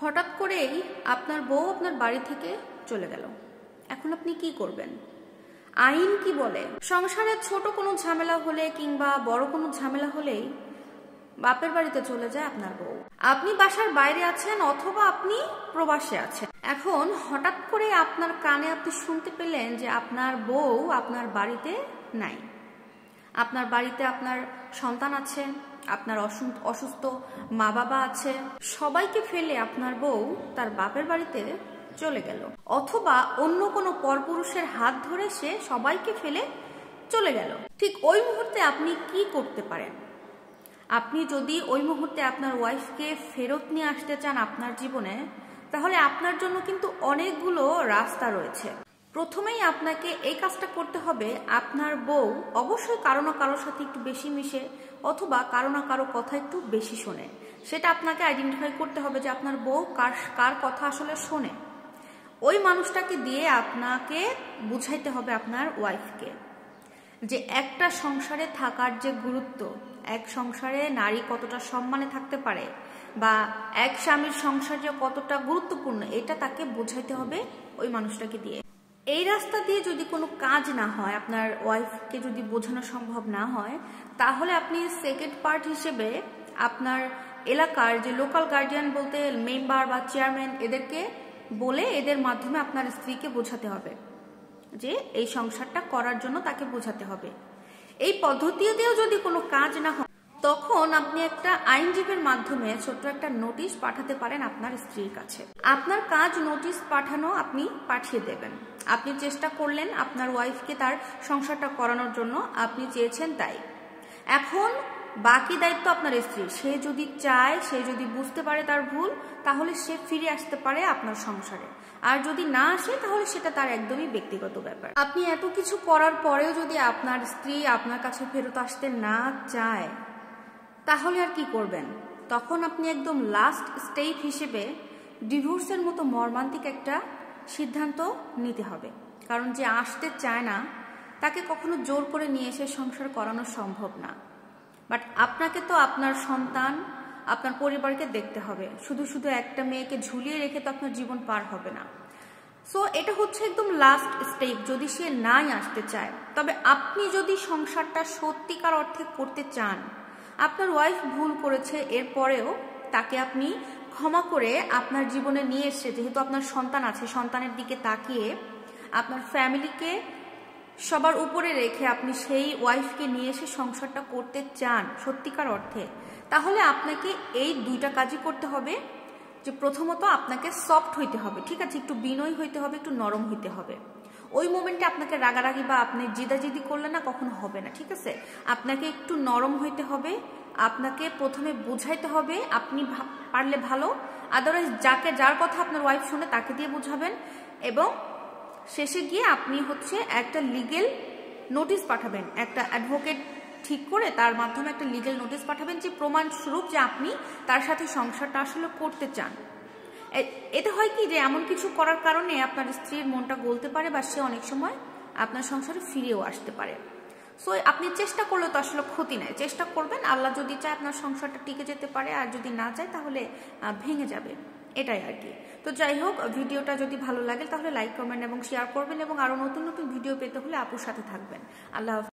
হঠাৎ করেই আপনার বউ আপনার বাড়ি থেকে চলে গেল, এখন আপনি কি করবেন? আইন কি বলে? সংসারে ছোট কোনো ঝামেলা হলে কিংবা বড় কোনো ঝামেলা হলেই বাপের বাড়িতে চলে যায় আপনার বউ। আপনি বাসার বাইরে আছেন অথবা আপনি প্রবাসে আছেন, এখন হঠাৎ করে আপনার কানে আপনি শুনতে পেলেন যে আপনার বউ আপনার বাড়িতে নাই। আপনার বাড়িতে আপনার সন্তান আছে, আপনার অসুস্থ মা বাবা আছে, সবাইকে ফেলে আপনার বউ তার বাপের বাড়িতে চলে গেল, অথবা অন্য কোনো পরপুরুষের হাত ধরে সে সবাইকে ফেলে চলে গেল। ঠিক ওই মুহূর্তে আপনি কি করতে পারেন? আপনি যদি ওই মুহূর্তে আপনার ওয়াইফকে ফেরত নিয়ে আসতে চান আপনার জীবনে, তাহলে আপনার জন্য কিন্তু অনেকগুলো রাস্তা রয়েছে। প্রথমেই আপনাকে এই কাজটা করতে হবে, আপনার বউ অবশ্যই কারো না কারোর সাথে একটু বেশি মিশে অথবা কারো না কারো কথা একটু বেশি শোনে। সেটা আপনাকে আইডেন্টিফাই করতে হবে যে আপনার বউ কার কথা আসলে শোনে। ওই মানুষটাকে দিয়ে আপনাকে বুঝাইতে হবে আপনার ওয়াইফকে যে একটা সংসারে থাকার যে গুরুত্ব, এক সংসারে নারী কতটা সম্মানে থাকতে পারে বা এক স্বামীর সংসার যে কতটা গুরুত্বপূর্ণ, এটা তাকে বোঝাইতে হবে ওই মানুষটাকে দিয়ে। এই রাস্তা দিয়ে যদি কোনো কাজ না হয়, আপনার ওয়াইফকে যদি বোঝানো সম্ভব না হয়, তাহলে আপনি সেকেন্ড পার্ট হিসেবে আপনার এলাকার যে লোকাল গার্ডিয়ান বলতে মেম্বার বা চেয়ারম্যান, এদেরকে বলে এদের মাধ্যমে আপনার স্ত্রীকে বোঝাতে হবে যে এই সংসারটা করার জন্য তাকে বোঝাতে হবে। এই পদ্ধতিতেও যদি কোনো কাজ না হয়, তখন আপনি একটা আইনজীবীর মাধ্যমে ছোট্ট একটা নোটিশ পাঠাতে পারেন আপনার স্ত্রীর কাছে। আপনার কাজ নোটিশ পাঠানো, আপনি পাঠিয়ে দেবেন। আপনি চেষ্টা করলেন আপনার ওয়াইফকে তার সংসারটা করানোর জন্য, আপনি চেয়েছেন তাই। এখন বাকি দায়িত্ব আপনার স্ত্রী। সে যদি চায়, সে যদি বুঝতে পারে তার ভুল, তাহলে সে ফিরে আসতে পারে আপনার সংসারে। আর যদি না আসে, তাহলে সেটা তার একদমই ব্যক্তিগত ব্যাপার। আপনি এত কিছু করার পরেও যদি আপনার স্ত্রী আপনার কাছে ফেরত আসতে না চায়, তাহলে আর কি করবেন? তখন আপনি একদম লাস্ট স্টেপ হিসেবে ডিভোর্সের মতো মর্মান্তিক একটা সিদ্ধান্ত নিতে হবে। কারণ যে আসতে চায় না, তাকে কখনো জোর করে নিয়ে এসে সংসার করানো সম্ভব না। বাট আপনাকে তো আপনার সন্তান, আপনার পরিবারকে দেখতে হবে। শুধু শুধু একটা মেয়েকে ঝুলিয়ে রেখে তো আপনার জীবন পার হবে না। সো এটা হচ্ছে একদম লাস্ট স্টেপ যদি সে নাই আসতে চায়। তবে আপনি যদি সংসারটা সত্যিকার অর্থে করতে চান, আপনার ওয়াইফ ভুল করেছে, এরপরেও তাকে আপনি ক্ষমা করে আপনার জীবনে নিয়ে এসে, যেহেতু আপনার সন্তান আছে, সন্তানের দিকে তাকিয়ে আপনার ফ্যামিলিকে সবার উপরে রেখে আপনি সেই ওয়াইফকে নিয়ে এসে সংসারটা করতে চান সত্যিকার অর্থে, তাহলে আপনাকে এই দুইটা কাজই করতে হবে। যে প্রথমত আপনাকে সফট হইতে হবে, ঠিক আছে, একটু বিনয়ী হইতে হবে, একটু নরম হইতে হবে। ওই মোমেন্টে আপনাকে রাগারাগি বা আপনি জিদাজিদি করলে না কখনো হবে না, ঠিক আছে। আপনাকে একটু নরম হইতে হবে, আপনাকে প্রথমে বুঝাইতে হবে, আপনি পারলে ভালো, আদারওয়াইজ যার কথা আপনার ওয়াইফ শুনে তাকে দিয়ে বুঝাবেন। এবং শেষে গিয়ে আপনি একটা লিগেল নোটিশ পাঠাবেন, একটা অ্যাডভোকেট ঠিক করে তার মাধ্যমে একটা লিগেল নোটিশ পাঠাবেন, যে প্রমাণ স্বরূপ যে আপনি তার সাথে সংসারটা আসলে করতে চান। এতে হয় কি, যে এমন কিছু করার কারণে আপনার স্ত্রীর মনটা গলতে পারে বা সে অনেক সময় আপনার সংসারে ফিরেও আসতে পারে। সো আপনি চেষ্টা করলে তো আসলে ক্ষতি নাই, চেষ্টা করবেন। আল্লাহ যদি চায় আপনার সংসারটা টিকে যেতে পারে, আর যদি না চায় তাহলে ভেঙে যাবে, এটাই আর কি। তো যাই হোক, ভিডিওটা যদি ভালো লাগে তাহলে লাইক, কমেন্ট এবং শেয়ার করবেন, এবং আরো নতুন নতুন ভিডিও পেতে হলে আপুর সাথে থাকবেন। আল্লাহ।